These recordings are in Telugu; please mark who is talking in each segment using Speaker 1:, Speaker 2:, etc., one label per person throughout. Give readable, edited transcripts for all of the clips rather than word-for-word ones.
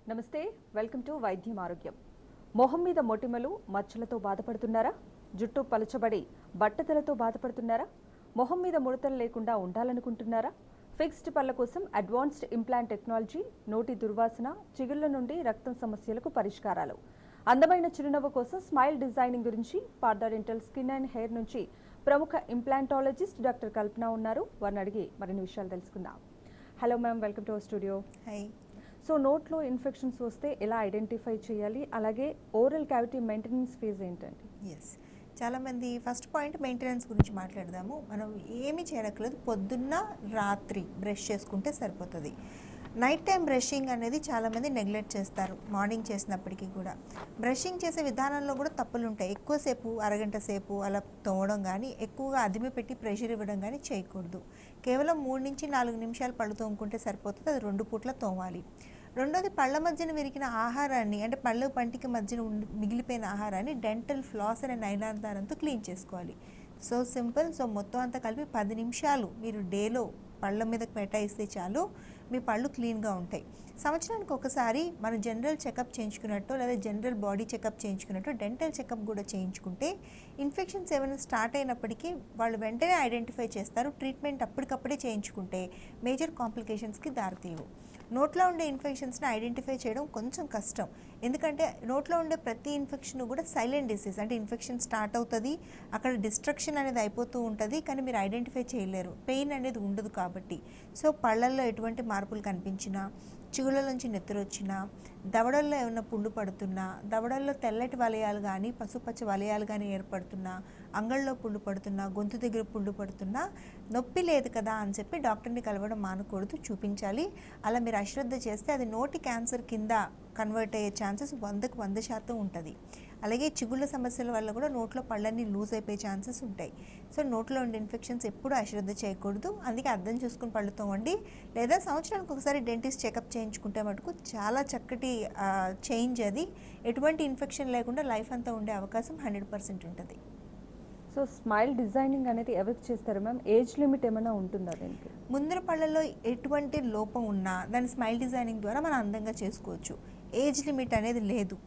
Speaker 1: నమస్తే, వెల్కమ్ టు వైద్యం ఆరోగ్యం. మొహం మీద మొటిమలు మచ్చలతో బాధపడుతున్నారా? జుట్టు పలుచబడి బట్టతలతో బాధపడుతున్నారా? మొహం మీద ముడతలు లేకుండా ఉండాలనుకుంటున్నారా? ఫిక్స్డ్ పళ్ళ కోసం అడ్వాన్స్డ్ ఇంప్లాంట్ టెక్నాలజీ, నోటి దుర్వాసన, చిగుళ్ల నుండి రక్తం సమస్యలకు పరిష్కారాలు. అందమైన చిరునవ్వు కోసం స్మైల్ డిజైనింగ్ గురించి Partha dental skin and hair నుంచి ప్రముఖ ఇంప్లాంటాలజిస్ట్ డాక్టర్ కల్పన ఉన్నారు. వారిని అడిగి మరిన్ని విషయాలు తెలుసుకుందాం. Hello ma'am, welcome to our studio.
Speaker 2: High.
Speaker 1: So నోట్లో ఇన్ఫెక్షన్స్ వస్తే ఎలా ఐడెంటిఫై చేయాలి, అలాగే ఓరల్ క్యావిటీ మెయింటెనెన్స్ ఫేజ్ ఏంటండి?
Speaker 2: ఎస్, చాలామంది ఫస్ట్ పాయింట్ మెయింటెనెన్స్ గురించి మాట్లాడదాము. మనం ఏమీ చేయక్కర్లేదు, పొద్దున్న రాత్రి బ్రష్ చేసుకుంటే సరిపోతుంది. నైట్ టైం బ్రషింగ్ అనేది చాలామంది నెగ్లెక్ట్ చేస్తారు, మార్నింగ్ చేసినప్పటికీ కూడా. బ్రషింగ్ చేసే విధానంలో కూడా తప్పులు ఉంటాయి. ఎక్కువసేపు అరగంట సేపు అలా తోమడం కానీ, ఎక్కువగా అదిమి పెట్టి ప్రెషర్ ఇవ్వడం కానీ చేయకూడదు. కేవలం 3 నుంచి 4 నిమిషాలు పళ్ళు తోముకుంటే సరిపోతుంది. అది 2 పూట్ల తోమాలి. రెండోది, పళ్ళ మధ్యన విరిగిన ఆహారాన్ని, అంటే పళ్ళు పంటికి మధ్యన మిగిలిపోయిన ఆహారాన్ని డెంటల్ ఫ్లాస్ అనే నైలాన్ దారంతో క్లీన్ చేసుకోవాలి. So simple. సో మొత్తం అంతా కలిపి 10 నిమిషాలు మీరు డేలో పళ్ళ మీద కేటాయిస్తే చాలు, మీ పళ్ళు క్లీన్గా ఉంటాయి. సంవత్సరానికి ఒకసారి మనం జనరల్ చెకప్ చేయించుకున్నట్టు, లేదా జనరల్ బాడీ చెకప్ చేయించుకున్నట్టు డెంటల్ చెకప్ కూడా చేయించుకుంటే ఇన్ఫెక్షన్స్ ఏమైనా స్టార్ట్ అయినప్పటికీ వాళ్ళు వెంటనే ఐడెంటిఫై చేస్తారు. ట్రీట్మెంట్ అప్పటికప్పుడే చేయించుకుంటే మేజర్ కాంప్లికేషన్స్కి దారితీయవు. నోట్లో ఉండే ఇన్ఫెక్షన్స్ని ఐడెంటిఫై చేయడం కొంచెం కష్టం, ఎందుకంటే నోట్లో ఉండే ప్రతి ఇన్ఫెక్షన్ కూడా సైలెంట్ డిసీజ్. అంటే ఇన్ఫెక్షన్ స్టార్ట్ అవుతుంది, అక్కడ డిస్ట్రక్షన్ అనేది అయిపోతూ ఉంటుంది, కానీ మీరు ఐడెంటిఫై చేయలేరు, పెయిన్ అనేది ఉండదు కాబట్టి. సో పళ్ళల్లో ఎటువంటి మార్పులు కనిపించినా, చిగుళ్ళ నుంచి నెత్తురు వచ్చినా, దవడల్లో ఏమైనా పుండు పడుతున్నా, దవడల్లో తెల్లటి వలయాలు కానీ పసుపచ్చ వలయాలు కానీ ఏర్పడుతున్నా, అంగళ్ళలో పుండు పడుతున్నా, గొంతు దగ్గర పుండు పడుతున్నా, నొప్పి లేదు కదా అని చెప్పి డాక్టర్ని కలవడం మానకూడదు, చూపించాలి. అలా మీరు అశ్రద్ధ చేస్తే అది నోటి క్యాన్సర్ కింద కన్వర్ట్ అయ్యే ఛాన్సెస్ 100కు 100% ఉంటుంది. అలాగే చిగుళ్ళ సమస్యల వల్ల కూడా నోట్లో పళ్ళన్నీ లూజ్ అయిపోయే ఛాన్సెస్ ఉంటాయి. సో నోట్లో ఉండే ఇన్ఫెక్షన్స్ ఎప్పుడూ అశ్రద్ధ చేయకూడదు. అందుకే అర్థం చూసుకుని పళ్ళు తోమండి, లేదా సంవత్సరానికి ఒకసారి డెంటిస్ట్ చెకప్ చేయించుకుంటే మటుకు చాలా చక్కటి చేంజ్. అది ఎటువంటి ఇన్ఫెక్షన్ లేకుండా లైఫ్ అంతా ఉండే అవకాశం 100% ఉంటుంది.
Speaker 1: సో స్మైల్ డిజైనింగ్ అనేది ఎవరికి చేస్తారు మ్యామ్? ఏజ్ లిమిట్ ఏమైనా ఉంటుందా దీనికి?
Speaker 2: ముందర పళ్ళలో ఎటువంటి లోపం ఉన్నా దాన్ని స్మైల్ డిజైనింగ్ ద్వారా మనం అందంగా చేసుకోవచ్చు. ఏజ్ లిమిట్ అనేది లేదు.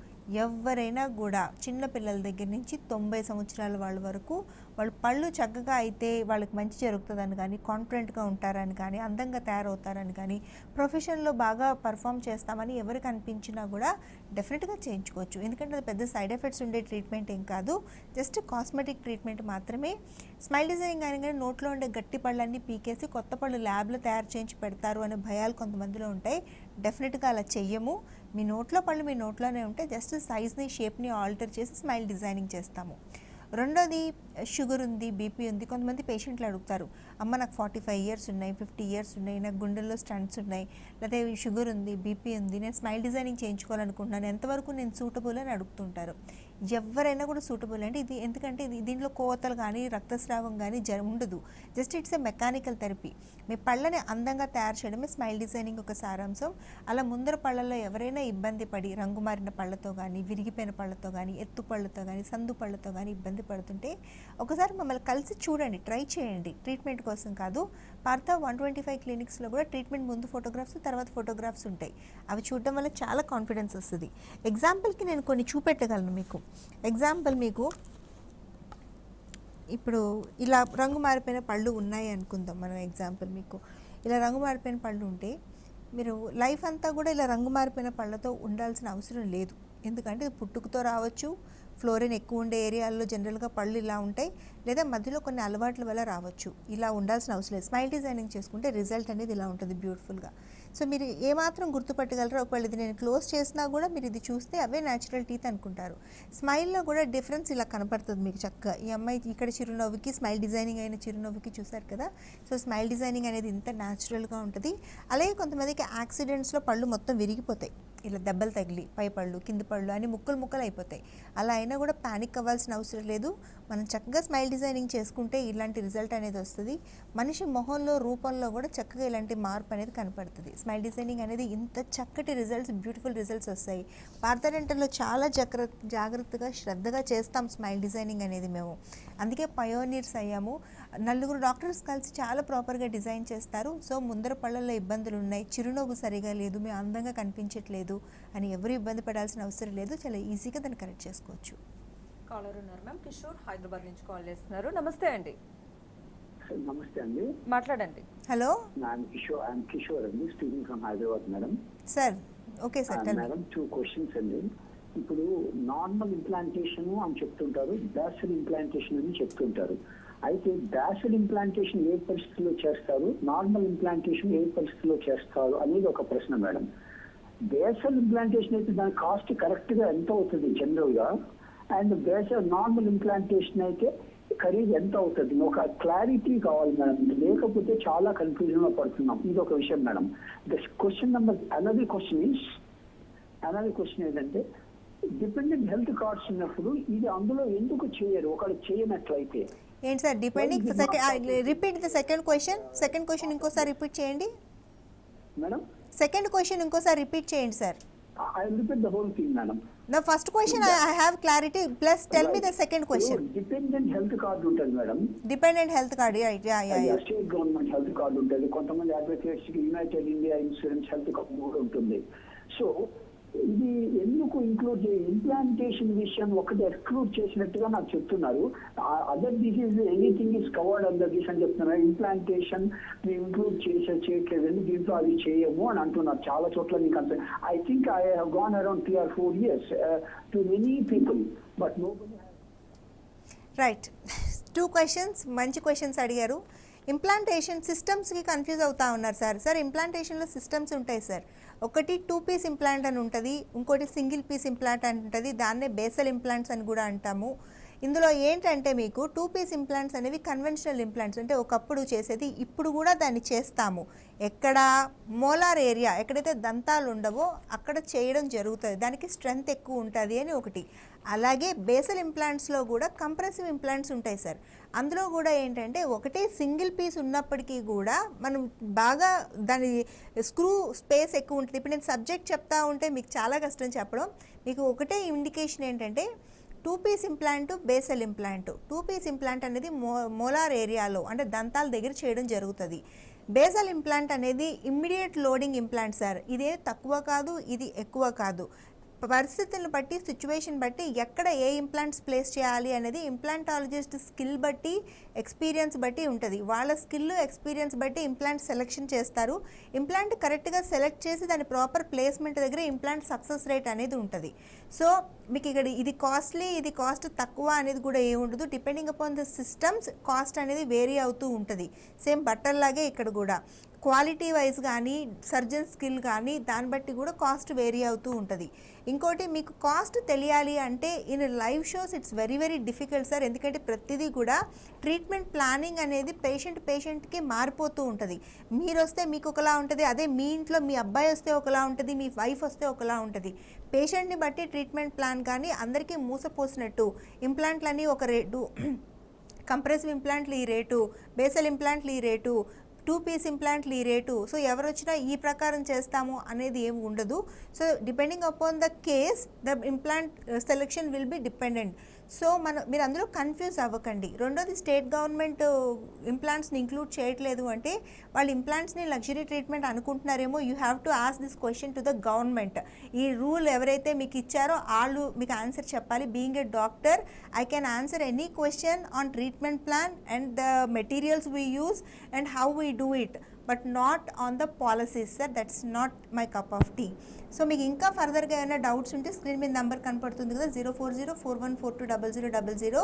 Speaker 2: ఎవరైనా కూడా చిన్న పిల్లల దగ్గర నుంచి 90 సంవత్సరాల వాళ్ళ వరకు వాళ్ళు పళ్ళు చక్కగా అయితే వాళ్ళకి మంచి జరుగుతుందని కానీ, కాన్ఫిడెంట్గా ఉంటారని కానీ, అందంగా తయారవుతారని కానీ, ప్రొఫెషన్లో బాగా పర్ఫామ్ చేస్తామని ఎవరికి అనిపించినా కూడా డెఫినెట్గా చేయించుకోవచ్చు. ఎందుకంటే అది పెద్ద సైడ్ ఎఫెక్ట్స్ ఉండే ట్రీట్మెంట్ ఏం కాదు, జస్ట్ కాస్మెటిక్ ట్రీట్మెంట్ మాత్రమే. స్మైల్ డిజైనింగ్ కానీ నోట్లో ఉండే గట్టి పళ్ళన్నీ పీకేసి కొత్త పళ్ళు ల్యాబ్లో తయారు చేయించి పెడతారు అనే భయాలు కొంతమందిలో ఉంటాయి. డెఫినెట్గా అలా చెయ్యము. మీ నోట్లో పళ్ళు మీ నోట్లోనే ఉంటే జస్ట్ సైజ్ని, షేప్ని ఆల్టర్ చేసి స్మైల్ డిజైనింగ్ చేస్తాము. రెండోది, షుగర్ ఉంది, బీపీ ఉంది. కొంతమంది పేషెంట్లు అడుగుతారు, అమ్మ నాకు 45 ఇయర్స్ ఉన్నాయి, 50 ఇయర్స్ ఉన్నాయి, నాకు గుండెల్లో స్టంట్స్ ఉన్నాయి, లేకపోతే షుగర్ ఉంది, బీపీ ఉంది, నేను స్మైల్ డిజైనింగ్ చేయించుకోవాలనుకుంటున్నాను, ఎంతవరకు నేను సూటబుల్ అని అడుగుతుంటారు. ఎవరైనా కూడా సూటబుల్ అండి. ఇది ఎందుకంటే దీంట్లో కోతలు కానీ రక్తస్రావం కానీ ఉండదు. Just it's a mechanical therapy. మీ పళ్ళని అందంగా తయారు చేయడమే స్మైల్ డిజైనింగ్ ఒక సారాంశం. అలా ముందర పళ్ళల్లో ఎవరైనా ఇబ్బంది పడి రంగు మారిన పళ్ళతో కానీ, విరిగిపోయిన పళ్ళతో కానీ, ఎత్తు పళ్ళతో కానీ, సందు పళ్ళతో కానీ ఇబ్బంది పడుతుంటే ఒకసారి మమ్మల్ని కలిసి చూడండి, ట్రై చేయండి. ట్రీట్మెంట్ కోసం కాదు, పార్థా 125 క్లినిక్స్లో కూడా ట్రీట్మెంట్ ముందు ఫోటోగ్రాఫ్స్, తర్వాత ఫోటోగ్రాఫ్స్ ఉంటాయి. అవి చూడడం వల్ల చాలా కాన్ఫిడెన్స్ వస్తుంది. ఎగ్జాంపుల్కి నేను కొన్ని చూపెట్టగలను మీకు. ఎగ్జాంపుల్, మీకు ఇప్పుడు ఇలా రంగు మారిపోయిన పళ్ళు ఉన్నాయి అనుకుందాం మనం. ఎగ్జాంపుల్, మీకు ఇలా రంగు మారిపోయిన పళ్ళు ఉంటే మీరు లైఫ్ అంతా కూడా ఇలా రంగు మారిపోయిన పళ్ళతో ఉండాల్సిన అవసరం లేదు. ఎందుకంటే పుట్టుకతో రావచ్చు, ఫ్లోరిన్ ఎక్కువ ఉండే ఏరియాల్లో జనరల్గా పళ్ళు ఇలా ఉంటాయి, లేదా మధ్యలో కొన్ని అలవాట్ల వల్ల రావచ్చు. ఇలా ఉండాల్సిన అవసరం లేదు. స్మైల్ డిజైనింగ్ చేసుకుంటే రిజల్ట్ అనేది ఇలా ఉంటుంది బ్యూటిఫుల్గా. సో మీరు ఏమాత్రం గుర్తుపట్టగలరో, ఒకవేళ ఇది నేను క్లోజ్ చేసినా కూడా మీరు ఇది చూస్తే అవే న్యాచురల్ టీత్ అనుకుంటారు. స్మైల్లో కూడా డిఫరెన్స్ ఇలా కనపడుతుంది మీకు చక్కగా. ఈ అమ్మాయి ఇక్కడ చిరునవ్వుకి, స్మైల్ డిజైనింగ్ అయిన చిరునవ్వుకి చూసారు కదా. సో స్మైల్ డిజైనింగ్ అనేది ఇంత న్యాచురల్గా ఉంటుంది. అలాగే కొంతమందికి యాక్సిడెంట్స్లో పళ్ళు మొత్తం విరిగిపోతాయి, ఇలా దెబ్బలు తగిలి పై పళ్ళు, కింద పళ్ళు అని ముక్కలు ముక్కలు అయిపోతాయి. అలా అయినా కూడా ప్యానిక్ అవ్వాల్సిన అవసరం లేదు. మనం చక్కగా స్మైల్ డిజైనింగ్ చేసుకుంటే ఇలాంటి రిజల్ట్ అనేది వస్తుంది. మనిషి మొహంలో, రూపంలో కూడా చక్కగా ఇలాంటి మార్పు అనేది కనపడుతుంది. స్మైల్ డిజైనింగ్ అనేది ఇంత చక్కటి రిజల్ట్స్, బ్యూటిఫుల్ రిజల్ట్స్ వస్తాయి. పార్థా డెంటల్లో చాలా జాగ్రత్తగా, శ్రద్ధగా చేస్తాం స్మైల్ డిజైనింగ్ అనేది మేము. అందుకే పయోనీర్స్ అయ్యాము. నలుగురు డాక్టర్స్ కలిసి చాలా ప్రాపర్గా డిజైన్ చేస్తారు. సో ముందర పళ్ళల్లో ఇబ్బందులు ఉన్నాయి, చిరునవ్వు సరిగా లేదు, మేము అందంగా కనిపించట్లేదు అని ఎవరు ఇబ్బంది పడాల్సిన అవసరం లేదు. చాలా ఈజీగా దాన్ని కరెక్ట్ చేసుకోవచ్చు.
Speaker 1: కాలర్ ఉన్నారు మ్యామ్. కిషోర్ హైదరాబాద్ నుంచి కాల్ చేస్తున్నారు. నమస్తే అండి.
Speaker 3: నమస్తే అండి.
Speaker 1: మాట్లాడండి.
Speaker 2: హలో
Speaker 3: కిషోర్ అండి, speaking from Hyderabad madam.
Speaker 2: Sir. Okay sir.
Speaker 3: Madam 2 questions అండి. ఇప్పుడు నార్మల్ ఇంప్లాంటేషన్ అని చెప్తుంటారు, బ్యాసిల్ ఇంప్లాంటేషన్ అని చెప్తుంటారు. అయితే బ్యాసిల్ ఇంప్లాంటేషన్ ఏ పరిస్థితిలో చేస్తారు, నార్మల్ ఇంప్లాంటేషన్ ఏ పరిస్థితిలో చేస్తారు అనేది ఒక ప్రశ్న మేడం. బేసల్ ఇంప్లాంటేషన్ అయితే దాని కాస్ట్ కరెక్ట్ గా ఎంత అవుతుంది జనరల్ గా, అండ్ బేసల్ నార్మల్ ఇంప్లాంటేషన్ అయితే ఖరీదు ఎంత అవుతుంది, ఒక క్లారిటీ కావాలి మేడం. లేకపోతే చాలా కన్ఫ్యూజన్ లో పడుతున్నాం. ఇది ఒక విషయం madam. The question number another question ఏంటంటే, డిపెండెంట్ హెల్త్ కార్డ్స్ ఉన్నప్పుడు ఇది అందులో ఎందుకు చేయరు, ఒకళ్ళు చేయనట్లయితే
Speaker 2: ఏంటి sir depending? Repeat the second question ఇంకోసారి రిపీట్ చేయండి
Speaker 3: మేడం.
Speaker 2: సెకండ్ క్వశ్చన్ ఇంకోసారి రిపీట్ చేయండి sir.
Speaker 3: I will repeat the whole thing, madam.
Speaker 2: The first question I have clarity. Plus tell me the second question.
Speaker 3: Dependent health card ఉంటుంది madam.
Speaker 2: Dependent health card, right? Yeah.
Speaker 3: State government health card ఉంటుంది. కొంతమంది అడ్వకేట్స్ కి United India insurance health card కూడా ఉంటుంది. సో ఇది ఎందుకు ఇంక్లూడ్ ఇంప్లాంటేషన్ విషయం ఒకటి ఎక్స్క్లూడ్ చేసినట్టుగా నాకు చెప్తున్నారు. Other disease anything is covered under this అని చెప్తున్నారు. ఇంప్లాంటేషన్ మేము ఇంక్లూడ్ చేయట్లేదండి, దీంట్లో అది చేయము అని అంటున్నారు చాలా చోట్ల. మీకు అంత I think I have gone around 3 or 4 years to many people but nobody.
Speaker 2: Right. 2 questions మంచి క్వశ్చన్స్ అడిగారు. ఇంప్లాంటేషన్ సిస్టమ్స్కి కన్ఫ్యూజ్ అవుతా ఉన్నారు సార్. ఇంప్లాంటేషన్లో సిస్టమ్స్ ఉంటాయి సార్. ఒకటి 2 piece ఇంప్లాంట్ అని ఉంటుంది, ఇంకోటి సింగిల్ పీస్ ఇంప్లాంట్ అని ఉంటుంది. దాన్నే బేసల్ ఇంప్లాంట్స్ అని కూడా అంటాము. ఇందులో ఏంటంటే మీకు 2 piece ఇంప్లాంట్స్ అనేవి కన్వెన్షనల్ ఇంప్లాంట్స్, అంటే ఒకప్పుడు చేసేది, ఇప్పుడు కూడా దాన్ని చేస్తాము. ఎక్కడ మోలార్ ఏరియా, ఎక్కడైతే దంతాలు ఉండవో అక్కడ చేయడం జరుగుతుంది. దానికి స్ట్రెంగ్త్ ఎక్కువ ఉంటుంది అని ఒకటి. అలాగే బేసల్ ఇంప్లాంట్స్లో కూడా కంప్రెసివ్ ఇంప్లాంట్స్ ఉంటాయి సార్. అందులో కూడా ఏంటంటే ఒకటే సింగిల్ పీస్ ఉన్నప్పటికీ కూడా మనం బాగా దాని స్క్రూ స్పేస్ ఎక్కువ ఉంటుంది. ఇప్పుడు నేను సబ్జెక్ట్ చెప్తా ఉంటే మీకు చాలా కష్టం చెప్పడం. మీకు ఒకటే ఇండికేషన్ ఏంటంటే 2 piece implant, basal implant. 2 piece implant అనేది మోలార్ ఏరియాలో అంటే దంతాల దగ్గర చేయడం జరుగుతుంది. బేసల్ ఇంప్లాంట్ అనేది ఇమ్మీడియట్ లోడింగ్ ఇంప్లాంట్ సార్. ఇదే తక్కువ కాదు, ఇది ఎక్కువ కాదు. పరిస్థితులను బట్టి, సిచ్యువేషన్ బట్టి ఎక్కడ ఏ ఇంప్లాంట్స్ ప్లేస్ చేయాలి అనేది ఇంప్లాంటాలజిస్ట్ స్కిల్ బట్టి, ఎక్స్పీరియన్స్ బట్టి ఉంటుంది. వాళ్ళ స్కిల్, ఎక్స్పీరియన్స్ బట్టి ఇంప్లాంట్ సెలెక్షన్ చేస్తారు. ఇంప్లాంట్ కరెక్ట్గా సెలెక్ట్ చేసి దాని ప్రాపర్ ప్లేస్మెంట్ దగ్గర ఇంప్లాంట్ సక్సెస్ రేట్ అనేది ఉంటుంది. సో మీకు ఇక్కడ ఇది కాస్ట్లీ, ఇది కాస్ట్ తక్కువ అనేది కూడా ఏముండదు. Depending upon the systems cost అనేది వేరీ అవుతూ ఉంటుంది. సేమ్ బట్టల్లాగే ఇక్కడ కూడా క్వాలిటీ వైజ్ కానీ, సర్జన్ స్కిల్ కానీ దాన్ని బట్టి కూడా కాస్ట్ వేరీ అవుతూ ఉంటుంది. ఇంకోటి మీకు కాస్ట్ తెలియాలి అంటే in live shows it's very very difficult sir. ఎందుకంటే ప్రతిదీ కూడా ట్రీట్మెంట్ ప్లానింగ్ అనేది పేషెంట్కి మారిపోతూ ఉంటుంది. మీరు వస్తే మీకు ఒకలా ఉంటుంది, అదే మీ ఇంట్లో మీ అబ్బాయి వస్తే ఒకలా ఉంటుంది, మీ వైఫ్ వస్తే ఒకలా ఉంటుంది. పేషెంట్ని బట్టి ట్రీట్మెంట్ ప్లాన్ కానీ అందరికీ మూసపోసినట్టు ఇంప్లాంట్లని ఒక రేటు, కంప్రెసివ్ ఇంప్లాంట్లు ఈ రేటు, బేసల్ ఇంప్లాంట్లు ఈ రేటు, 2 piece ఇంప్లాంట్లు ఈ రేటు. సో ఎవరు వచ్చినా ఈ ప్రకారం చేస్తాము అనేది ఏమి ఉండదు. So depending upon the case the implant selection will be dependent. So మీరు అందులో కన్ఫ్యూజ్ అవ్వకండి. రెండోది, స్టేట్ గవర్నమెంట్ ఇంప్లాంట్స్ని ఇంక్లూడ్ చేయట్లేదు అంటే వాళ్ళు ఇంప్లాంట్స్ని లగ్జరీ ట్రీట్మెంట్ అనుకుంటున్నారేమో. You have to ask this question to the government. ఈ రూల్ ఎవరైతే మీకు ఇచ్చారో వాళ్ళు మీకు ఆన్సర్ చెప్పాలి. Being a doctor I can answer any question on treatment plan and the materials we use and how we do it, but not on the policies sir. That's not my cup of tea. So మీకు ఇంకా ఫర్దర్గా ఏమైనా డౌట్స్ ఉంటే స్క్రీన్ మీద నెంబర్ కనపడుతుంది కదా, 04041420000.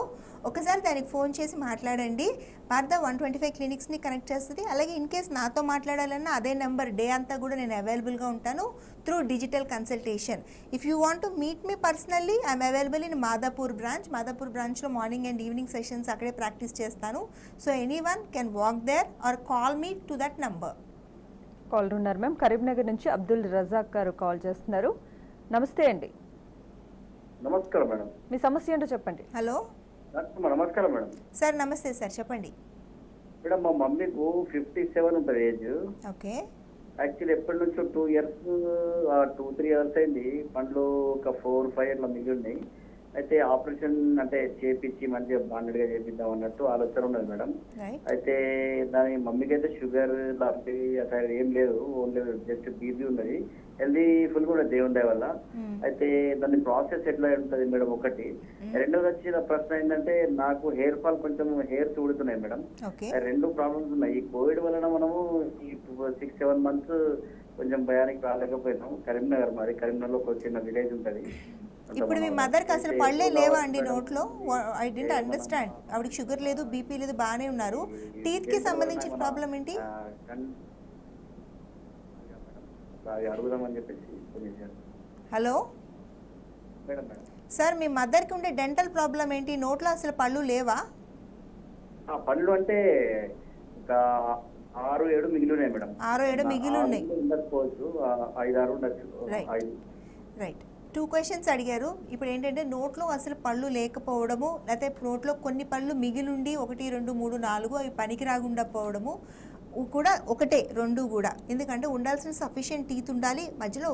Speaker 2: ఒకసారి దానికి ఫోన్ చేసి మాట్లాడండి. పార్ద 125 క్లినిక్స్ని కనెక్ట్ చేస్తుంది. అలాగే ఇన్ కేస్ నాతో మాట్లాడాలన్నా అదే నెంబర్ డే అంతా కూడా నేను అవైలబుల్గా ఉంటాను through digital consultation. If you want to meet me personally I'm available in Madhapur బ్రాంచ్లో మార్నింగ్ అండ్ ఈవినింగ్ సెషన్స్ అక్కడే ప్రాక్టీస్ చేస్తాను. So anyone can walk there or call me to that number.
Speaker 1: Caller ఉన్నారు మ్యామ్. కరీంనగర్ నుంచి అబ్దుల్ రజాక్ గారు కాల్ చేస్తున్నారు. నమస్తే అండి.
Speaker 4: నమస్కారం మేడం.
Speaker 1: మీ సమస్య ఏంటో చెప్పండి.
Speaker 2: హలో
Speaker 4: నమస్కారం మేడం.
Speaker 2: సార్ నమస్తే సార్, చెప్పండి.
Speaker 4: మేడం మా మమ్మీకు 57 ఉంటుంది ఏజ్.
Speaker 2: ఓకే.
Speaker 4: యాక్చువల్లీ ఎప్పటి నుంచో 2 years 2-3 years అయింది. పండ్లు ఒక 4-5 ఇట్లా మిగిలి ఉన్నాయి. అయితే ఆపరేషన్ అంటే చేపించి మంచిగా బాండెడ్ గా చేపిద్దాం అన్నట్టు ఆలోచన ఉన్నది మేడం.
Speaker 2: రైట్.
Speaker 4: అయితే దాని మమ్మీకి అయితే షుగర్ లాంటివి అసలు ఏం లేదు, ఓన్లీ జస్ట్ బీపీ ఉన్నది, హెల్దీ ఫుల్ కూడా దేవుని దయ వల్ల. అయితే దాని ప్రాసెస్ ఎట్లా ఉంటుంది మేడం ఒకటి. రెండోది వచ్చిన ప్రశ్న ఏంటంటే నాకు హెయిర్ ఫాల్, కొంచెం హెయిర్ ఊడుతున్నాయి మేడం.
Speaker 2: ఓకే.
Speaker 4: రెండు ప్రాబ్లమ్స్ ఉన్నాయి. ఈ కోవిడ్ వలన మనము ఈ 6-7 months కొంచెం భయానికి రాలేకపోయినాం. కరీంనగర్, మరి కరీంనగర్ లో ఒక చిన్న విలేజ్ ఉంటది.
Speaker 2: ఇప్పుడు మీ మదర్కి అసలు పళ్ళే లేవా అండి నోట్లో? I don't understand. ఆవిడకి షుగర్ లేదు, బీపీ లేదు, బాగానే ఉన్నారు. టీత్కి సంబంధించిన ప్రాబ్లం ఏంటి?
Speaker 4: అడుగుదామని చెప్పేసి.
Speaker 2: హలో
Speaker 4: మేడం మేడం
Speaker 2: సార్, మీ మదర్కి ఉండే డెంటల్ ప్రాబ్లం ఏంటి? నోట్లో అసలు పళ్ళు లేవా?
Speaker 4: పళ్ళు అంటే ఒక 6-7 మిగిలి ఉన్నాయి మేడం.
Speaker 2: 6-7 మిగిలి ఉన్నాయి.
Speaker 4: ఉండకపోవచ్చు, 5-6 ఉండొచ్చు.
Speaker 2: రైట్. 2 questions అడిగారు. ఇప్పుడు ఏంటంటే నోట్లో అసలు పళ్ళు లేకపోవడము, లేకపోతే నోట్లో కొన్ని పళ్ళు మిగిలిండి 1, 2, 3, 4 అవి పనికి రాకుండా పోవడము కూడా ఒకటే, 2 కూడా. ఎందుకంటే ఉండాల్సిన సఫిషియెంట్ టీత్ ఉండాలి. మధ్యలో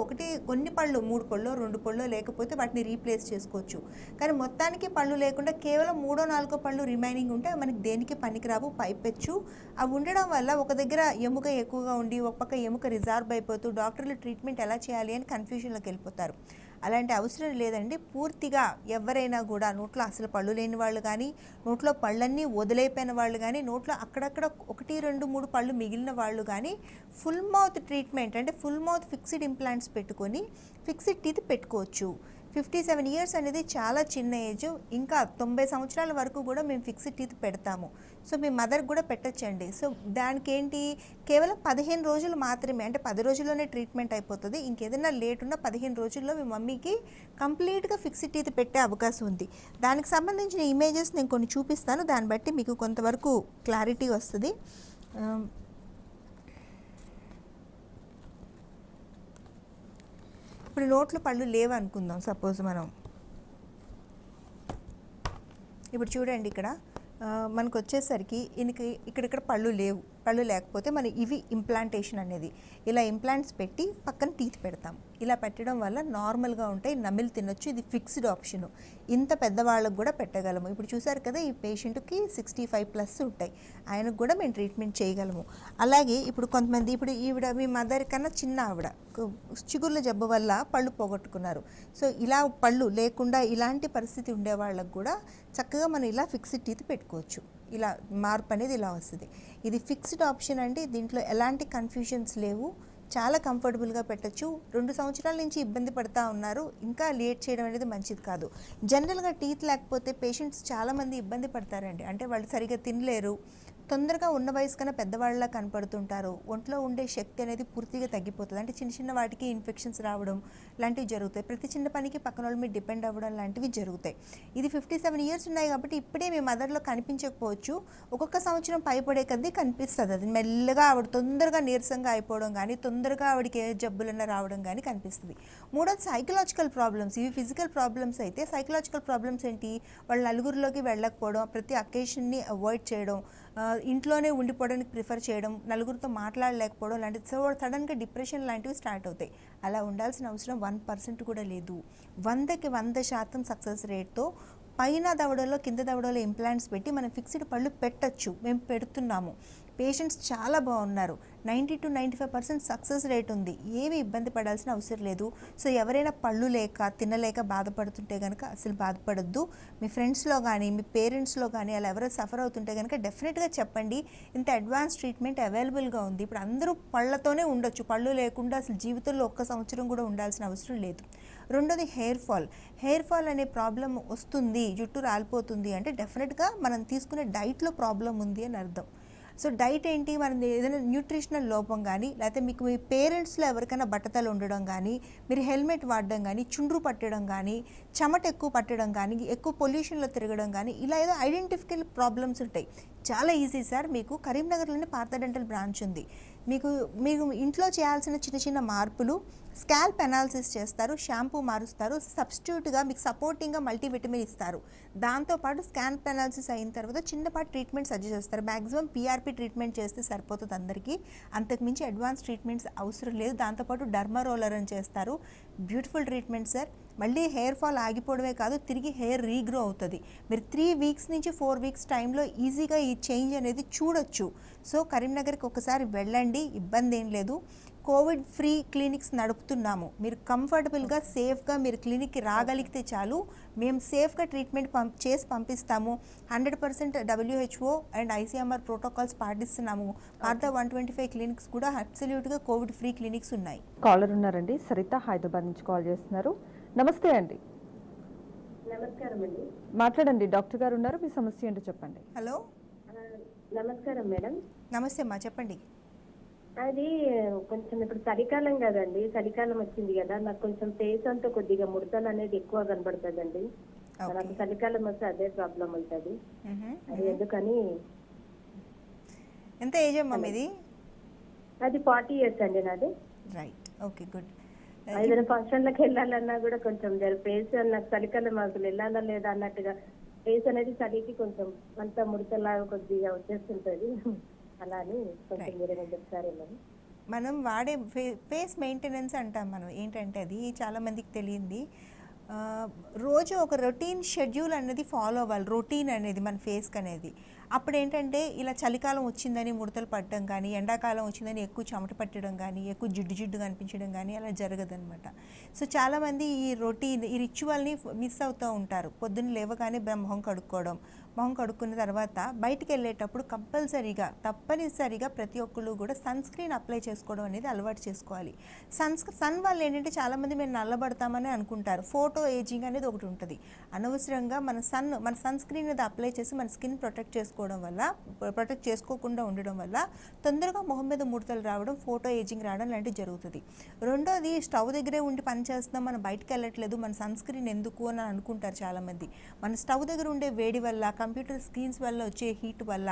Speaker 2: కొన్ని పళ్ళు, 3 పళ్ళు 2 పళ్ళు లేకపోతే వాటిని రీప్లేస్ చేసుకోవచ్చు. కానీ మొత్తానికి పళ్ళు లేకుండా కేవలం 3-4 పళ్ళు రిమైనింగ్ ఉంటే మనకి దేనికి పనికిరావు, పైపెచ్చు. అవి ఉండడం వల్ల ఒక దగ్గర ఎముక ఎక్కువగా ఉండి ఒక పక్క ఎముక రిజార్వ్ అయిపోతూ డాక్టర్లు ట్రీట్మెంట్ ఎలా చేయాలి అని కన్ఫ్యూజన్లోకి వెళ్ళిపోతారు. అలాంటి అవసరం లేదండి. పూర్తిగా ఎవరైనా కూడా నోట్లో అసలు పళ్ళు లేని వాళ్ళు కానీ, నోట్లో పళ్ళన్నీ వదిలేపోయిన వాళ్ళు కానీ, నోట్లో అక్కడక్కడ 1, 2, 3 పళ్ళు మిగిలిన వాళ్ళు కానీ ఫుల్ మౌత్ ట్రీట్మెంట్ అంటే ఫుల్ మౌత్ ఫిక్స్డ్ ఇంప్లాంట్స్ పెట్టుకొని ఫిక్స్డ్ టీత్ పెట్టుకోవచ్చు. 57 years అనేది చాలా చిన్న ఏజ్. ఇంకా 90 సంవత్సరాల వరకు కూడా మేము ఫిక్స్డ్ టీత్ పెడతాము. సో మీ మదర్కి కూడా పెట్టచ్చండి. సో దానికి ఏంటి, కేవలం 15 రోజులు మాత్రమే, అంటే 10 రోజుల్లోనే ట్రీట్మెంట్ అయిపోతుంది. ఇంకేదైనా లేట్ ఉన్న 15 రోజుల్లో మీ మమ్మీకి కంప్లీట్గా ఫిక్స్డ్ టీత్ పెట్టే అవకాశం ఉంది. దానికి సంబంధించిన ఇమేజెస్ నేను కొన్ని చూపిస్తాను, దాన్ని బట్టి మీకు కొంతవరకు క్లారిటీ వస్తుంది. ఇప్పుడు నోట్లో పళ్ళు లేవు అనుకుందాం. సపోజ్ మనం ఇప్పుడు చూడండి, ఇక్కడ మనకు వచ్చేసరికి ఇక్కడిక్కడ పళ్ళు లేవు. పళ్ళు లేకపోతే మనం ఇవి ఇంప్లాంటేషన్ అనేది, ఇలా ఇంప్లాంట్స్ పెట్టి పక్కన టీత్ పెడతాం. ఇలా పెట్టడం వల్ల నార్మల్గా ఉంటాయి, నమిలి తినొచ్చు. ఇది ఫిక్స్డ్ ఆప్షను. ఇంత పెద్దవాళ్ళకు కూడా పెట్టగలము. ఇప్పుడు చూసారు కదా, ఈ పేషెంట్కి 65+ ఉంటాయి, ఆయనకు కూడా మేము ట్రీట్మెంట్ చేయగలము. అలాగే ఇప్పుడు కొంతమంది, ఇప్పుడు ఈవిడ మీ మదర్ కన్నా చిన్న ఆవిడ చిగుర్ల జబ్బు వల్ల పళ్ళు పోగొట్టుకున్నారు. సో ఇలా పళ్ళు లేకుండా ఇలాంటి పరిస్థితి ఉండే వాళ్ళకు కూడా చక్కగా మనం ఇలా ఫిక్స్డ్ టీత్ పెట్టుకోవచ్చు. ఇలా మార్పు అనేది ఇలా వస్తుంది. ఇది ఫిక్స్డ్ ఆప్షన్ అండి. దీంట్లో ఎలాంటి కన్ఫ్యూజన్స్ లేవు. చాలా కంఫర్టబుల్గా పెట్టచ్చు. 2 సంవత్సరాల నుంచి ఇబ్బంది పడుతూ ఉన్నారు, ఇంకా లేట్ చేయడం అనేది మంచిది కాదు. జనరల్గా టీత్ లేకపోతే పేషెంట్స్ చాలామంది ఇబ్బంది పడతారండి. అంటే వాళ్ళు సరిగ్గా తినలేరు, తొందరగా ఉన్న వయసు కన్నా పెద్దవాళ్ళలా కనపడుతుంటారు, ఒంట్లో ఉండే శక్తి అనేది పూర్తిగా తగ్గిపోతుంది. అంటే చిన్న చిన్న వాటికి ఇన్ఫెక్షన్స్ రావడం లాంటివి జరుగుతాయి. ప్రతి చిన్న పనికి పక్కన వాళ్ళ మీద డిపెండ్ అవ్వడం లాంటివి జరుగుతాయి. ఇది 57 years ఉన్నాయి కాబట్టి ఇప్పుడే మీ మదర్లో కనిపించకపోవచ్చు. ఒక్కొక్క సంవత్సరం పైపడే కొద్దీ కనిపిస్తుంది. అది మెల్లగా ఆవిడ తొందరగా నీరసంగా అయిపోవడం కానీ, తొందరగా ఆవిడకి ఏ జబ్బులన్నా రావడం కానీ కనిపిస్తుంది. మూడోది సైకలాజికల్ ప్రాబ్లమ్స్. ఇవి ఫిజికల్ ప్రాబ్లమ్స్ అయితే సైకలాజికల్ ప్రాబ్లమ్స్ ఏంటి, వాళ్ళు నలుగురిలోకి వెళ్ళకపోవడం, ప్రతి అకేషన్ని అవాయిడ్ చేయడం, ఇంట్లోనే ఉండిపోవడానికి ప్రిఫర్ చేయడం, నలుగురితో మాట్లాడలేకపోవడం లాంటిది. సో సడన్గా డిప్రెషన్ లాంటివి స్టార్ట్ అవుతాయి. అలా ఉండాల్సిన అవసరం 1% కూడా లేదు. 100కి 100% సక్సెస్ రేట్తో పైన దవడలో కింద దవడలో ఇంప్లాంట్స్ పెట్టి మనం ఫిక్స్డ్ పళ్ళు పెట్టచ్చు. మేము పెడుతున్నాము. పేషెంట్స్ చాలా బాగున్నారు. 90 to 95% సక్సెస్ రేట్ ఉంది. ఏమీ ఇబ్బంది పడాల్సిన అవసరం లేదు. సో ఎవరైనా పళ్ళు లేక తినలేక బాధపడుతుంటే కనుక అసలు బాధపడద్దు. మీ ఫ్రెండ్స్లో కానీ మీ పేరెంట్స్లో కానీ అలా ఎవరైనా సఫర్ అవుతుంటే కనుక డెఫినెట్గా చెప్పండి. ఇంత అడ్వాన్స్ ట్రీట్మెంట్ అవైలబుల్గా ఉంది. ఇప్పుడు అందరూ పళ్ళతోనే ఉండొచ్చు, పళ్ళు లేకుండా అసలు జీవితంలో 1 సంవత్సరం కూడా ఉండాల్సిన అవసరం లేదు. రెండోది హెయిర్ ఫాల్ అనే ప్రాబ్లం వస్తుంది, జుట్టు రాలిపోతుంది అంటే డెఫినెట్గా మనం తీసుకునే డైట్లో ప్రాబ్లం ఉంది అని అర్థం. సో డైట్ ఏంటి, మనం ఏదైనా న్యూట్రిషనల్ లోపం కానీ, లేకపోతే మీకు మీ పేరెంట్స్లో ఎవరికైనా బట్టతలు ఉండడం కానీ, మీరు హెల్మెట్ వాడడం కానీ, చుండ్రు పట్టడం కానీ, చెమట ఎక్కువ పట్టడం కానీ, ఎక్కువ పొల్యూషన్లో తిరగడం కానీ, ఇలా ఏదో ఐడెంటిఫికల్ ప్రాబ్లమ్స్ ఉంటాయి. చాలా ఈజీ సార్. మీకు కరీంనగర్లోనే పార్థ డెంటల్ బ్రాంచ్ ఉంది. మీరు ఇంట్లో చేయాల్సిన చిన్న చిన్న మార్పులు, స్కాల్ప్ అనాలిసిస్ చేస్తారు, షాంపూ మారుస్తారు, సబ్స్టిట్యూట్గా మీకు సపోర్టింగ్గా మల్టీవిటమిన్ ఇస్తారు. దాంతోపాటు స్కాల్ప్ అనాలిసిస్ అయిన తర్వాత చిన్నపాటి ట్రీట్మెంట్ సజెస్ట్ చేస్తారు. మ్యాక్సిమం PRP ట్రీట్మెంట్ చేస్తే సరిపోతుంది అందరికీ. అంతకుమించి అడ్వాన్స్ ట్రీట్మెంట్స్ అవసరం లేదు. దాంతోపాటు డర్మా రోలర్ అని చేస్తారు. Beautiful treatment sir. మళ్ళీ హెయిర్ ఫాల్ ఆగిపోవడమే కాదు, తిరిగి హెయిర్ రీగ్రో అవుతుంది. మీరు 3 వీక్స్ నుంచి 4 వీక్స్ టైంలో ఈజీగా ఈ చేంజ్ అనేది చూడొచ్చు. సో కరీంనగర్కి ఒకసారి వెళ్ళండి, ఇబ్బంది ఏం లేదు. కోవిడ్ ఫ్రీ క్లినిక్స్ నడుపుతున్నాము. మీరు కంఫర్టబుల్గా సేఫ్గా మీరు క్లినిక్కి రాగలిగితే చాలు, మేము సేఫ్గా ట్రీట్మెంట్ చేసి పంపిస్తాము. 100% WHO అండ్ ICMR ప్రోటోకాల్స్ పాటిస్తున్నాము. పాత 125 క్లినిక్స్ కూడా అబ్సల్యూట్గా కోవిడ్ ఫ్రీ క్లినిక్స్ ఉన్నాయి.
Speaker 1: కాలర్ ఉన్నారండి, సరిత హైదరాబాద్ నుంచి కాల్ చేస్తున్నారు. నమస్తే అండి.
Speaker 5: నమస్కారం అండి.
Speaker 1: మాట్లాడండి, డాక్టర్ గారు ఉన్నారు, మీ సమస్య ఏంటో చెప్పండి.
Speaker 2: హలో,
Speaker 5: నమస్కారం మేడం.
Speaker 2: నమస్తే అమ్మా, చెప్పండి.
Speaker 5: అది కొంచెం ఇప్పుడు చలికాలం కదండి, చలికాలం వచ్చింది కదా, నాకు కొంచెం ఫేస్ అంతా కొద్దిగా ముడతలు అనేది ఎక్కువ కనబడుతుందండి. నాకు చలికాలం వస్తే అదే ప్రాబ్లం అవుతుంది. అది ఎందుకని.
Speaker 2: ఎంత ఏజ్ అమ్మా మీది?
Speaker 5: అది 40 years అండి నాది.
Speaker 2: Right, okay, good.
Speaker 5: ఏదైనా ఫంక్షన్లకు వెళ్ళాలన్నా కూడా కొంచెం ఫేస్ నాకు చలికాలం అసలు వెళ్ళాలా లేదా అన్నట్టుగా ఫేస్ అనేది చలికి కొంచెం అంతా ముడతలాగా కొద్దిగా వచ్చేస్తుంటది. అలా అని కొంచెం మీరేమో చెప్తారేమో.
Speaker 2: మనం వాడే ఫేస్ మెయింటెనెన్స్ అంటాం మనం. ఏంటంటే అది చాలామందికి తెలియంది. రోజు ఒక రొటీన్ షెడ్యూల్ అనేది ఫాలో అవ్వాలి. రొటీన్ అనేది మన ఫేస్కి అనేది. అప్పుడు ఏంటంటే ఇలా చలికాలం వచ్చిందని ముడతలు పట్టడం కానీ, ఎండాకాలం వచ్చిందని ఎక్కువ చెమట పట్టడం కానీ, ఎక్కువ జిడ్డు కనిపించడం కానీ అలా జరగదనమాట. సో చాలామంది ఈ రొటీన్, ఈ రిచువల్ని మిస్ అవుతూ ఉంటారు. పొద్దున్న లేవగానే మొహం కడుక్కోవడం, మొహం కడుక్కున్న తర్వాత బయటికి వెళ్ళేటప్పుడు కంపల్సరీగా తప్పనిసరిగా ప్రతి ఒక్కళ్ళు కూడా సన్ స్క్రీన్ అప్లై చేసుకోవడం అనేది అలవాటు చేసుకోవాలి. సన్ వల్ల ఏంటంటే చాలామంది మేము నల్లబడతామని అనుకుంటారు. ఫోటో ఏజింగ్ అనేది ఒకటి ఉంటుంది. అనవసరంగా మన సన్ స్క్రీన్ అనేది అప్లై చేసి మన స్కిన్ ప్రొటెక్ట్ చేసుకోకుండా ఉండడం వల్ల తొందరగా మొహం మీద ముడతలు రావడం, ఫోటో ఏజింగ్ రావడం లాంటివి జరుగుతుంది. రెండోది, స్టవ్ దగ్గరే ఉండి పని చేస్తున్నాం, మనం బయటకు వెళ్ళట్లేదు, మన సన్ స్క్రీన్ ఎందుకు అని అనుకుంటారు చాలామంది. మన స్టవ్ దగ్గర ఉండే వేడి వల్ల, కంప్యూటర్ స్క్రీన్స్ వల్ల వచ్చే హీట్ వల్ల,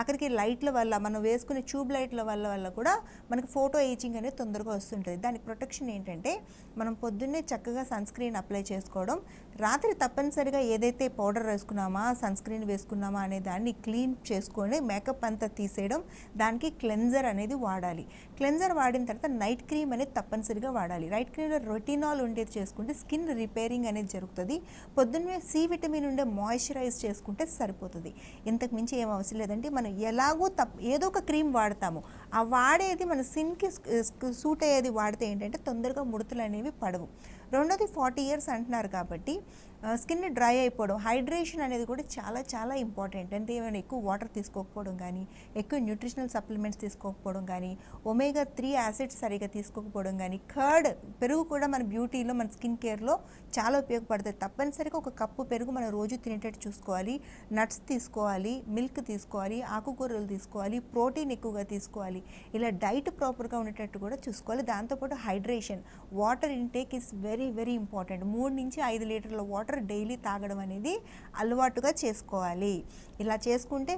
Speaker 2: అక్కడికి లైట్ల వల్ల, మనం వేసుకునే ట్యూబ్ లైట్ల వల్ల కూడా మనకి ఫోటో ఏజింగ్ అనేది తొందరగా వస్తుంటుంది. దానికి ప్రొటెక్షన్ ఏంటంటే మనం పొద్దున్నే చక్కగా సన్ స్క్రీన్ అప్లై చేసుకోవడం, రాత్రి తప్పనిసరిగా ఏదైతే పౌడర్ వేసుకున్నామా, సన్ స్క్రీన్ వేసుకున్నామా అనే దాన్ని క్లీన్ చేసుకొని మేకప్ అంతా తీసేయడం, దానికి క్లెన్జర్ అనేది వాడాలి. క్లెన్జర్ వాడిన తర్వాత నైట్ క్రీమ్ అనేది తప్పనిసరిగా వాడాలి. నైట్ క్రీమ్లో రెటినాల్ ఉండేది చేసుకుంటే స్కిన్ రిపేరింగ్ అనేది జరుగుతుంది. పొద్దున్నే C విటమిన్ ఉండే మాయిశ్చరైజ్ చేసుకుంటే సరిపోతుంది. ఇంతకు మించి ఏం అవసరం లేదంటే మనం ఎలాగో ఏదో ఒక క్రీమ్ వాడతాము, ఆ వాడేది మన స్కిన్కి సూట్ అయ్యేది వాడితే ఏంటంటే తొందరగా ముడతలు అనేవి పడవు. రెండోది 40 years అంటున్నారు కాబట్టి స్కిన్ డ్రై అయిపోవడం, హైడ్రేషన్ అనేది కూడా చాలా చాలా ఇంపార్టెంట్. అంటే ఏమైనా ఎక్కువ వాటర్ తీసుకోకపోవడం కానీ, ఎక్కువ న్యూట్రిషనల్ సప్లిమెంట్స్ తీసుకోకపోవడం కానీ, ఒమేగా 3 యాసిడ్స్ సరిగా తీసుకోకపోవడం కానీ, కర్డ్ పెరుగు కూడా మన బ్యూటీలో, మన స్కిన్ కేర్లో చాలా ఉపయోగపడుతుంది. తప్పనిసరిగా ఒక కప్పు పెరుగు మనం రోజు తినేటట్టు చూసుకోవాలి. నట్స్ తీసుకోవాలి, మిల్క్ తీసుకోవాలి, ఆకుకూరలు తీసుకోవాలి, ప్రోటీన్ ఎక్కువగా తీసుకోవాలి. ఇలా డైట్ ప్రాపర్గా ఉండేటట్టు కూడా చూసుకోవాలి. దాంతోపాటు hydration, water intake is very very important. 3 నుంచి 5 లీటర్ల వాటర్ డైలీ తాగడం అనేది అలవాటుగా చేసుకోవాలి. ఇలా చేసుకుంటే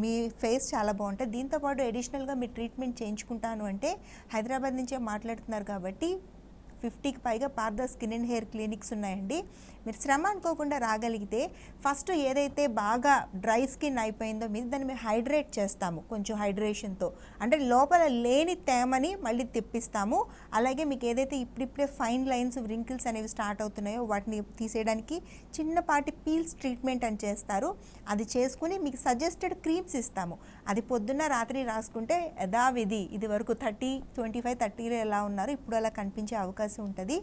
Speaker 2: మీ ఫేస్ చాలా బాగుంటుంది. దీంతోపాటు అడిషనల్గా మీ ట్రీట్మెంట్ చేయించుకుంటాను అంటే హైదరాబాద్ నుంచే మాట్లాడుతున్నారు కాబట్టి 50కి పైగా Partha skin and hair clinics ఉన్నాయండి. మీరు శ్రమ అనుకోకుండా రాగలిగితే ఫస్ట్ ఏదైతే బాగా డ్రై స్కిన్ అయిపోయిందో దాన్ని మేము హైడ్రేట్ చేస్తాము. కొంచెం హైడ్రేషన్తో అంటే లోపల లేని తేమని మళ్ళీ తెప్పిస్తాము. అలాగే మీకు ఏదైతే ఇప్పుడిప్పుడే ఫైన్ లైన్స్, రింకిల్స్ అనేవి స్టార్ట్ అవుతున్నాయో వాటిని తీసేయడానికి చిన్నపాటి పీల్స్ ట్రీట్మెంట్ అని చేస్తారు. అది చేసుకుని మీకు సజెస్టెడ్ క్రీమ్స్ ఇస్తాము. అది పొద్దున్న రాత్రి రాసుకుంటే యథావిధి ఇది వరకు 30, 25, 30లో ఎలా ఉన్నారు ఇప్పుడు అలా కనిపించే అవకాశం ఉంటుంది.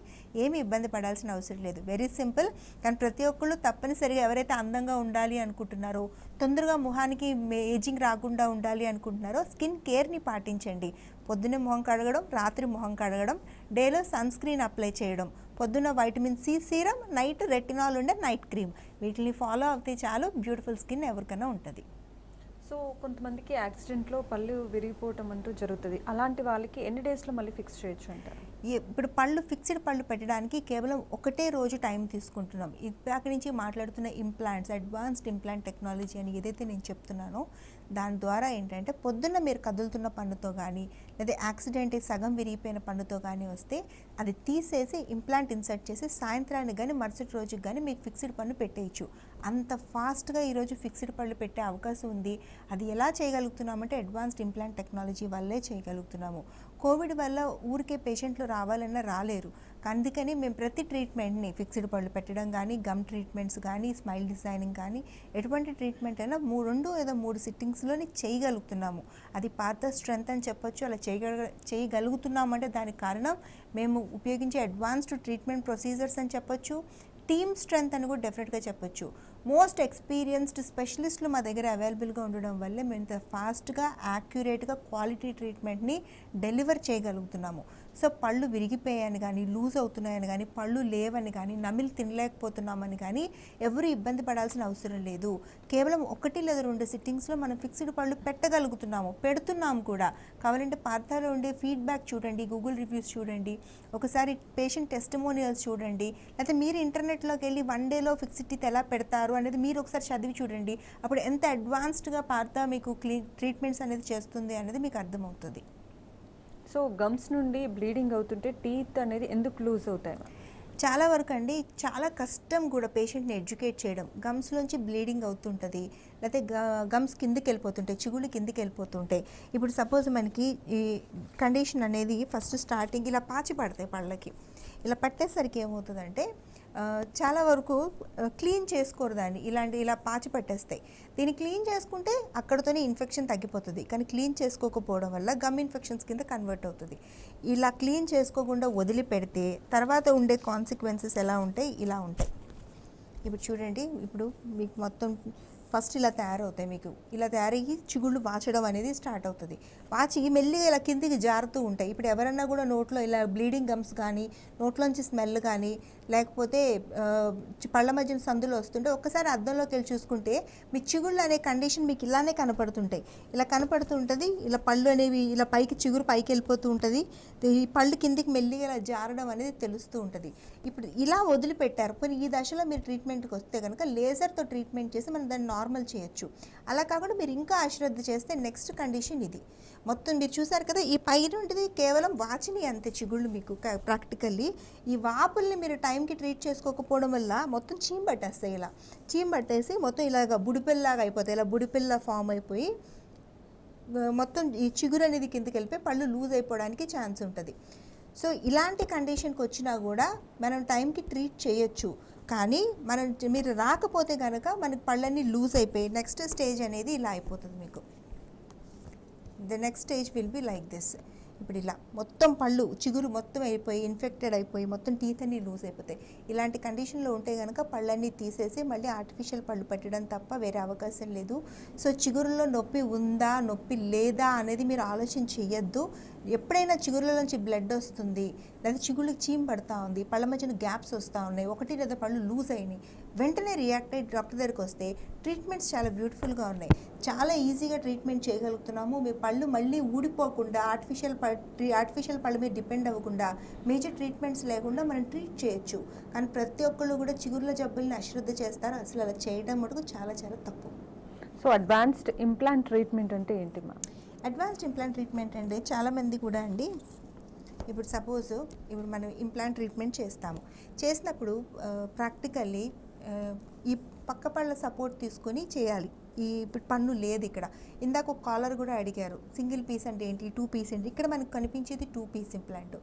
Speaker 2: ఏమీ ఇబ్బంది పడాల్సిన అవసరం లేదు. Very simple. కానీ ప్రతి ఒక్కళ్ళు తప్పనిసరిగా ఎవరైతే అందంగా ఉండాలి అనుకుంటున్నారో, తొందరగా మొహానికి ఏజింగ్ రాకుండా ఉండాలి అనుకుంటున్నారో స్కిన్ కేర్ని పాటించండి. పొద్దున్నే మొహం కడగడం, రాత్రి మొహం కడగడం, డేలో సన్ స్క్రీన్ అప్లై చేయడం, పొద్దున్న vitamin C serum, night retinol ఉండే నైట్ క్రీమ్, వీటిని ఫాలో అవుతే చాలు బ్యూటిఫుల్ స్కిన్ ఎవరికైనా ఉంటుంది.
Speaker 1: సో కొంతమందికి యాక్సిడెంట్లో పళ్ళు విరిగిపోవటం అంటూ జరుగుతుంది. అలాంటి వాళ్ళకి ఎన్ని డేస్లో మళ్ళీ ఫిక్స్ చేయొచ్చు అంటారు?
Speaker 2: ఇప్పుడు ఫిక్స్డ్ పళ్ళు పెట్టడానికి కేవలం ఒకటే రోజు టైం తీసుకుంటున్నాం. ఇప్పటి నుంచి మాట్లాడుతున్న ఇంప్లాంట్స్, అడ్వాన్స్డ్ ఇంప్లాంట్ టెక్నాలజీ అని ఏదైతే నేను చెప్తున్నానో దాని ద్వారా ఏంటంటే పొద్దున్న మీరు కదులుతున్న పన్నుతో కానీ, లేదా యాక్సిడెంట్ సగం విరిగిపోయిన పన్నుతో కానీ వస్తే అది తీసేసి ఇంప్లాంట్ ఇన్సర్ట్ చేసి సాయంత్రానికి కానీ మరుసటి రోజుకి కానీ మీకు ఫిక్స్డ్ పన్ను పెట్టేయచ్చు. అంత ఫాస్ట్గా ఈరోజు ఫిక్స్డ్ పళ్ళు పెట్టే అవకాశం ఉంది. అది ఎలా చేయగలుగుతున్నామంటే అడ్వాన్స్డ్ ఇంప్లాంట్ టెక్నాలజీ వల్లే చేయగలుగుతున్నాము. కోవిడ్ వల్ల ఊరికే పేషెంట్లు రావాలన్నా రాలేరు. అందుకని మేము ప్రతి ట్రీట్మెంట్ని ఫిక్స్డ్ పళ్ళు పెట్టడం కానీ, గమ్ ట్రీట్మెంట్స్ కానీ, స్మైల్ డిజైనింగ్ కానీ, ఎటువంటి ట్రీట్మెంట్ అయినా 2 లేదా 3 సిట్టింగ్స్లోనే చేయగలుగుతున్నాము. అది పాత స్ట్రెంత్ అని చెప్పొచ్చు. అలా చేయగలుగుతున్నామంటే దానికి కారణం మేము ఉపయోగించే అడ్వాన్స్డ్ ట్రీట్మెంట్ ప్రొసీజర్స్ అని చెప్పొచ్చు. టీమ్ స్ట్రెంత్ అని కూడా డెఫినెట్గా చెప్పొచ్చు. మోస్ట్ ఎక్స్పీరియన్స్డ్ స్పెషలిస్టులు మా దగ్గర అవైలబుల్గా ఉండడం వల్లే మేము ఇంత ఫాస్ట్గా, యాక్యురేట్గా క్వాలిటీ ట్రీట్మెంట్ని డెలివర్ చేయగలుగుతున్నాము. సో పళ్ళు విరిగిపోయాయని కానీ, లూజ్ అవుతున్నాయని కానీ, పళ్ళు లేవని కానీ, నమిలి తినలేకపోతున్నామని కానీ ఎవరు ఇబ్బంది పడాల్సిన అవసరం లేదు. కేవలం 1 లేదా 2 సిట్టింగ్స్లో మనం ఫిక్స్డ్ పళ్ళు పెట్టగలుగుతున్నాము, పెడుతున్నాము కూడా. కావాలంటే పార్థాలో ఉండే ఫీడ్బ్యాక్ చూడండి, గూగుల్ రివ్యూస్ చూడండి, ఒకసారి పేషెంట్ టెస్టిమోనియల్స్ చూడండి, లేకపోతే మీరు ఇంటర్నెట్లోకి వెళ్ళి 1 డేలో ఫిక్స్డ్ టీత్ ఎలా పెడతారు అనేది మీరు ఒకసారి చదివి చూడండి. అప్పుడు ఎంత అడ్వాన్స్డ్గా పార్థా మీకు ట్రీట్మెంట్స్ అనేది చేస్తుంది అనేది మీకు అర్థమవుతుంది.
Speaker 1: సో గమ్స్ నుండి బ్లీడింగ్ అవుతుంటే టీత్ అనేది ఎందుకు లూజ్ అవుతాయి?
Speaker 2: చాలా వరకు అండి చాలా కష్టం కూడా పేషెంట్ని ఎడ్యుకేట్ చేయడం. గమ్స్లోంచి బ్లీడింగ్ అవుతుంటుంది, లేకపోతే గమ్స్ కిందకి వెళ్ళిపోతుంటాయి, చిగుళ్ళు కిందకి వెళ్ళిపోతుంటాయి. ఇప్పుడు సపోజ్ మనకి ఈ కండిషన్ అనేది ఫస్ట్ స్టార్టింగ్ ఇలా పాచి పడతాయి పళ్ళకి. ఇలా పట్టేసరికి ఏమవుతుందంటే చాలా వరకు క్లీన్ చేసుకోరు దాన్ని, ఇలా పాచి పట్టేస్తాయి. దీన్ని క్లీన్ చేసుకుంటే అక్కడతోనే ఇన్ఫెక్షన్ తగ్గిపోతుంది. కానీ క్లీన్ చేసుకోకపోవడం వల్ల గమ్ ఇన్ఫెక్షన్స్ కింద కన్వర్ట్ అవుతుంది. ఇలా క్లీన్ చేసుకోకుండా వదిలిపెడితే తర్వాత ఉండే కాన్సిక్వెన్సెస్ ఎలా ఉంటాయి, ఇలా ఉంటాయి. ఇప్పుడు చూడండి, ఇప్పుడు మీకు మొత్తం ఫస్ట్ ఇలా తయారవుతాయి. మీకు ఇలా తయారయ్యి చిగుళ్ళు వాచడం అనేది స్టార్ట్ అవుతుంది. వాచి మెల్లిగా ఇలా కిందికి జారుతూ ఉంటాయి. ఇప్పుడు ఎవరన్నా కూడా నోట్లో ఇలా బ్లీడింగ్ గమ్స్ కానీ, నోట్లోంచి స్మెల్ కానీ, లేకపోతే పళ్ళ మధ్యన సందులు వస్తుంటే ఒక్కసారి అద్దంలోకి వెళ్ళి చూసుకుంటే మీ చిగుళ్ళు అనే కండిషన్ మీకు ఇలానే కనపడుతుంటాయి. ఇలా కనపడుతూ ఉంటుంది. ఇలా పళ్ళు అనేవి ఇలా పైకి, చిగురు పైకి వెళ్ళిపోతూ ఉంటుంది. ఈ పళ్ళు కిందికి మెల్లిగా ఇలా జారడం అనేది తెలుస్తూ ఉంటుంది. ఇప్పుడు ఇలా వదిలిపెట్టారు. పోనీ ఈ దశలో మీరు ట్రీట్మెంట్కి వస్తే కనుక లేజర్తో ట్రీట్మెంట్ చేసి మనం దాన్ని నార్మల్ చేయొచ్చు. అలా కాకుండా మీరు ఇంకా అశ్రద్ధ చేస్తే నెక్స్ట్ కండిషన్ ఇది. మొత్తం మీరు చూసారు కదా, ఈ పైన ఉంటుంది కేవలం వాచిని అంతే చిగుళ్ళు. మీకు ప్రాక్టికల్లీ ఈ వాపుల్ని మీరు టైంకి ట్రీట్ చేసుకోకపోవడం వల్ల మొత్తం చీమ్ పట్టేస్తాయి. ఇలా చీమ్ పట్టేసి మొత్తం ఇలాగ బుడిపిల్లలాగా అయిపోతాయి. ఇలా బుడిపిల్ల ఫామ్ అయిపోయి మొత్తం ఈ చిగురు అనేది కిందకి వెళ్ళిపోయి పళ్ళు లూజ్ అయిపోవడానికి ఛాన్స్ ఉంటుంది. సో ఇలాంటి కండిషన్కి వచ్చినా కూడా మనం టైంకి ట్రీట్ చేయొచ్చు. కానీ మీరు రాకపోతే కనుక మనకి పళ్ళన్నీ లూజ్ అయిపోయి నెక్స్ట్ స్టేజ్ అనేది ఇలా అయిపోతుంది. మీకు the next stage will be like this. ఇప్పుడు ఇలా మొత్తం పళ్ళు చిగురు మొత్తం అయిపోయి ఇన్ఫెక్టెడ్ అయిపోయి మొత్తం టీత్ అన్నీ లూజ్ అయిపోతాయి. ఇలాంటి కండిషన్లో ఉంటే కనుక పళ్ళన్నీ తీసేసి మళ్ళీ ఆర్టిఫిషియల్ పళ్ళు పెట్టడం తప్ప వేరే అవకాశం లేదు. సో చిగురులో నొప్పి ఉందా, నొప్పి లేదా అనేది మీరు ఆలోచన చేయొద్దు. ఎప్పుడైనా చిగురులోంచి బ్లడ్ వస్తుంది, లేదా చిగుళ్ళకి చీమ్ పడతా ఉంది, పళ్ళ మధ్యన గ్యాప్స్ వస్తూ ఉన్నాయి, 1 లేదా పళ్ళు లూజ్ అయినాయి, వెంటనే రియాక్ట్ అయ్యి డాక్టర్ దగ్గరికి వస్తే ట్రీట్మెంట్స్ చాలా బ్యూటిఫుల్గా ఉన్నాయి. చాలా ఈజీగా ట్రీట్మెంట్ చేయగలుగుతున్నాము. మీ పళ్ళు మళ్ళీ ఊడిపోకుండా ఆర్టిఫిషియల్ పళ్ళ మీద డిపెండ్ అవ్వకుండా మేజర్ ట్రీట్మెంట్స్ లేకుండా మనం ట్రీట్ చేయొచ్చు. కానీ ప్రతి ఒక్కళ్ళు కూడా చిగుర్ల జబ్బుల్ని అశ్రద్ధ చేస్తారు. అసలు అలా చేయడం మటుకు చాలా చాలా తప్పు.
Speaker 1: సో అడ్వాన్స్డ్ ఇంప్లాంట్ ట్రీట్మెంట్ అంటే ఏంటి మా?
Speaker 2: అడ్వాన్స్డ్ ఇంప్లాంట్ ట్రీట్మెంట్ అంటే చాలామంది కూడా అండి, ఇప్పుడు సపోజ్ ఇప్పుడు మనం ఇంప్లాంట్ ట్రీట్మెంట్ చేసినప్పుడు ప్రాక్టికల్లీ ఈ పక్క పళ్ళ సపోర్ట్ తీసుకొని చేయాలి. ఇప్పుడు పన్ను లేదు ఇక్కడ. ఇందాక ఒక కాలర్ కూడా అడిగారు, సింగిల్ పీస్ అంటే ఏంటి, 2 పీస్ ఏంటి. ఇక్కడ మనకు కనిపించేది 2 పీస్ ఇంప్లాంట్.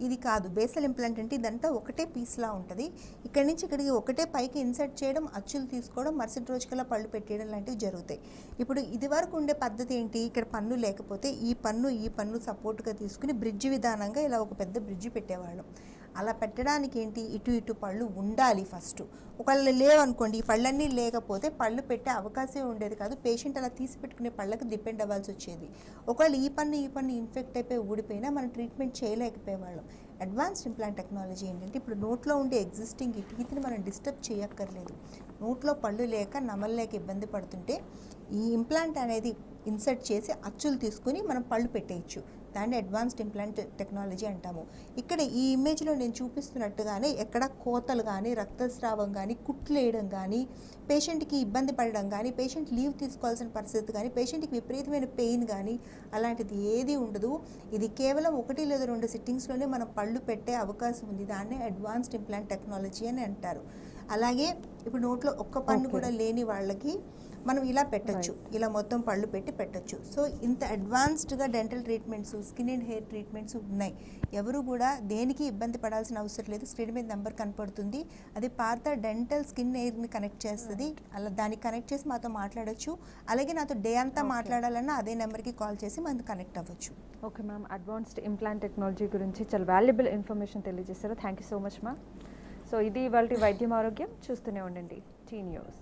Speaker 2: ఇది కాదు బేసల్ ఇంప్లాంట్ అంటే ఇదంతా ఒకటే పీస్లా ఉంటుంది. ఇక్కడి నుంచి ఇక్కడికి ఒకటే పైకి ఇన్సర్ట్ చేయడం, అచ్చులు తీసుకోవడం, మరుసటి రోజుకల్లా పళ్ళు పెట్టేయడం లాంటివి జరుగుతాయి. ఇప్పుడు ఇది వరకు ఉండే పద్ధతి ఏంటి, ఇక్కడ పన్ను లేకపోతే ఈ పన్ను సపోర్ట్గా తీసుకుని బ్రిడ్జి విధానంగా ఇలా ఒక పెద్ద బ్రిడ్జి పెట్టేవాళ్ళం. అలా పెట్టడానికి ఏంటి, ఇటు పళ్ళు ఉండాలి ఫస్ట్. ఒకవేళ లేవనుకోండి, ఈ పళ్ళన్నీ లేకపోతే పళ్ళు పెట్టే అవకాశం ఉండేది కాదు. పేషెంట్ అలా తీసి పెట్టుకునే పళ్ళకి డిపెండ్ అవ్వాల్సి వచ్చేది. ఒకవేళ ఈ పన్ను ఇన్ఫెక్ట్ అయిపోయి ఊడిపోయినా మనం ట్రీట్మెంట్ చేయలేకపోయేవాళ్ళం. అడ్వాన్స్డ్ ఇంప్లాంట్ టెక్నాలజీ ఏంటంటే ఇప్పుడు నోట్లో ఉండే ఎగ్జిస్టింగ్ టీత్ని మనం డిస్టర్బ్ చేయక్కర్లేదు. నోట్లో పళ్ళు లేక నమలలేక ఇబ్బంది పడుతుంటే ఈ ఇంప్లాంట్ అనేది ఇన్సర్ట్ చేసి అచ్చులు తీసుకుని మనం పళ్ళు పెట్టేయచ్చు. దాన్ని అడ్వాన్స్డ్ ఇంప్లాంట్ టెక్నాలజీ అంటాము. ఇక్కడ ఈ ఇమేజ్లో నేను చూపిస్తున్నట్టుగానే ఎక్కడ కోతలు కానీ, రక్తస్రావం కానీ, కుట్లు వేయడం కానీ, పేషెంట్కి ఇబ్బంది పడడం కానీ, పేషెంట్ లీవ్ తీసుకోవాల్సిన పరిస్థితి కానీ, పేషెంట్కి విపరీతమైన పెయిన్ కానీ అలాంటిది ఏది ఉండదు. ఇది కేవలం 1 లేదా 2 సిట్టింగ్స్లోనే మనం పళ్ళు పెట్టే అవకాశం ఉంది. దాన్నే అడ్వాన్స్డ్ ఇంప్లాంట్ టెక్నాలజీ అని అంటారు. అలాగే ఇప్పుడు నోట్లో ఒక్క పన్ను కూడా లేని వాళ్ళకి మనం ఇలా పెట్టొచ్చు, ఇలా మొత్తం పళ్ళు పెట్టి పెట్టొచ్చు. సో ఇంత అడ్వాన్స్డ్గా dental treatments, skin and hair treatments ఉన్నాయి. ఎవరు కూడా దేనికి ఇబ్బంది పడాల్సిన అవసరం లేదు. స్క్రీన్ మీద నెంబర్ కనపడుతుంది, అది పార్థ డెంటల్ స్కిన్ హెయిర్ని కనెక్ట్ చేస్తుంది. అలా దానికి కనెక్ట్ చేసి మాతో మాట్లాడొచ్చు. అలాగే నాతో డే అంతా మాట్లాడాలన్నా అదే నెంబర్కి కాల్ చేసి మనకు కనెక్ట్ అవ్వచ్చు.
Speaker 1: Okay ma'am, advanced implant technology గురించి చాలా వాల్యుబుల్ ఇన్ఫర్మేషన్ తెలియజేశారు. Thank you so much ma'am. So ఇది ఇవాళ వైద్యం ఆరోగ్యం. చూస్తూనే ఉండండి టీ న్యూస్.